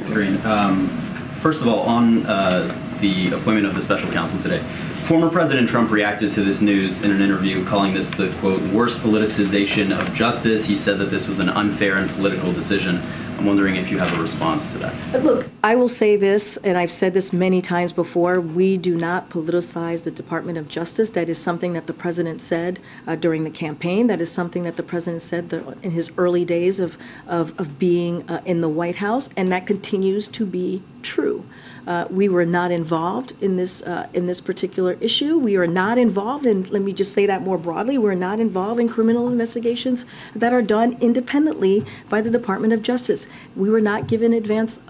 Sure. Green. First of all, on the appointment of the special counsel today, former President Trump reacted to this news in an interview, calling this the, quote, worst politicization of justice. He said that this was an unfair and political decision. I'm wondering if you have a response to that. Look, I will say this, and I've said this many times before, we do not politicize the Department of Justice. That is something that the president said during the campaign. That is something that the president said in his early days of being in the White House, and that continues to be true. We were not involved in this particular issue. We are not involved, and let me just say that more broadly, we're not involved in criminal investigations that are done independently by the Department of Justice. We were not given advance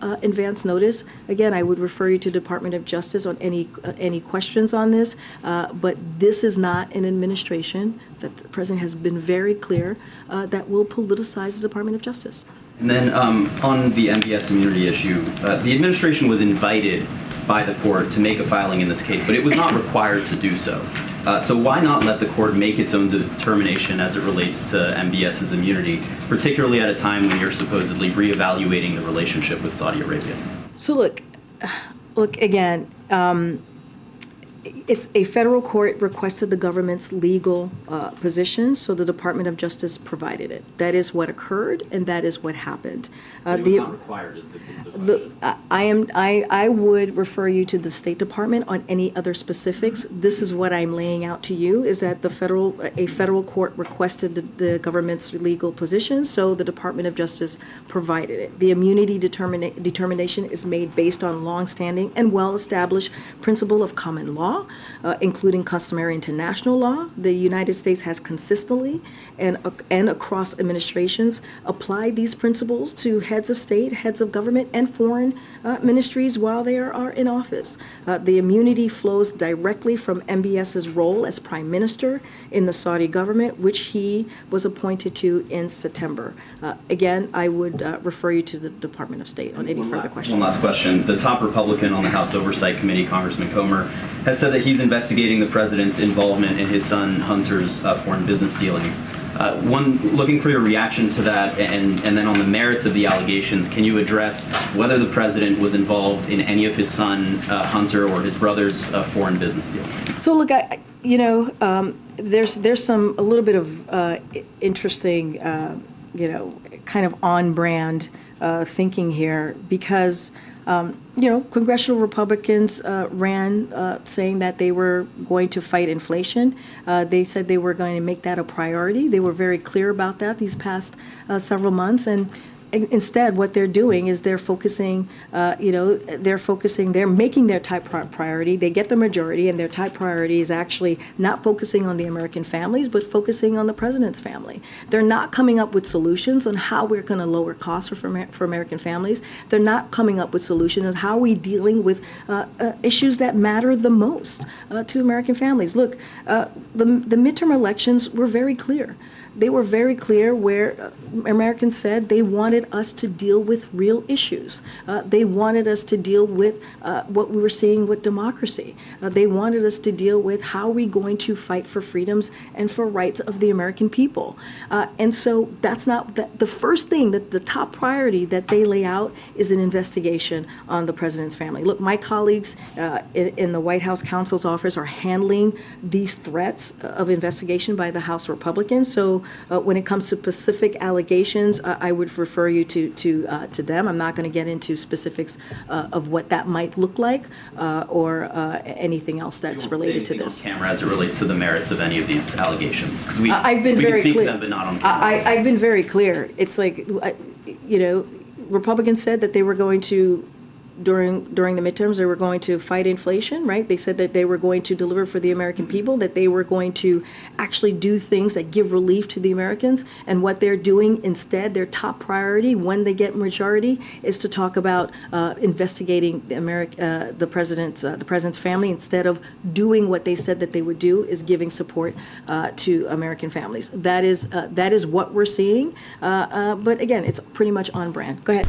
notice. Again, I would refer you to Department of Justice on any questions on this, but this is not an administration that the president has been very clear that will politicize the Department of Justice. And then on the MBS immunity issue, the administration was invited by the court to make a filing in this case, but it was not required to do so. So why not let the court make its own determination as it relates to MBS's immunity, particularly at a time when you're supposedly reevaluating the relationship with Saudi Arabia? So look again. It's a federal court requested the government's legal position, so the Department of Justice provided it. That is what occurred, and that is what happened. It was not required, is the I would refer you to the State Department on any other specifics. This is what I'm laying out to you: is that a federal court requested the government's legal position, so the Department of Justice provided it. The immunity determination is made based on longstanding and well-established principle of common law. Including customary international law. The United States has consistently and across administrations applied these principles to heads of state, heads of government, and foreign ministries while they are in office. The immunity flows directly from MBS's role as prime minister in the Saudi government, which he was appointed to in September. Again, I would refer you to the Department of State on any further questions. One last question. The top Republican on the House Oversight Committee, Congressman Comer, has said that he's investigating the president's involvement in his son Hunter's foreign business dealings. Looking for your reaction to that, and then on the merits of the allegations, can you address whether the president was involved in any of his son Hunter or his brother's foreign business dealings? So look, there's a little bit of interesting, kind of on-brand thinking here because. Congressional Republicans ran saying that they were going to fight inflation. They said they were going to make that a priority. They were very clear about that these past several months. And instead, what they're doing is they're focusing, they're making their top priority. They get the majority, and their top priority is actually not focusing on the American families, but focusing on the president's family. They're not coming up with solutions on how we're going to lower costs for American families. They're not coming up with solutions on how we're dealing with issues that matter the most to American families. Look, the midterm elections were very clear. They were very clear where Americans said they wanted us to deal with real issues. They wanted us to deal with what we were seeing with democracy. They wanted us to deal with how we're going to fight for freedoms and for rights of the American people. And so that's not the first thing, that the top priority that they lay out is an investigation on the president's family. Look, my colleagues in the White House counsel's office are handling these threats of investigation by the House Republicans. So when it comes to specific allegations, I would refer you to them. I'm not going to get into specifics of what that might look like or anything else that's related to this. On camera as it relates to the merits of any of these allegations, because I've been very can speak clear. to them, but not on camera. I've been very clear. It's like, Republicans said that they were going to. During the midterms, they were going to fight inflation, right? They said that they were going to deliver for the American people, that they were going to actually do things that give relief to the Americans. And what they're doing instead, their top priority when they get majority, is to talk about investigating the president's family, instead of doing what they said that they would do, is giving support to American families. That is what we're seeing. But again, it's pretty much on brand. Go ahead.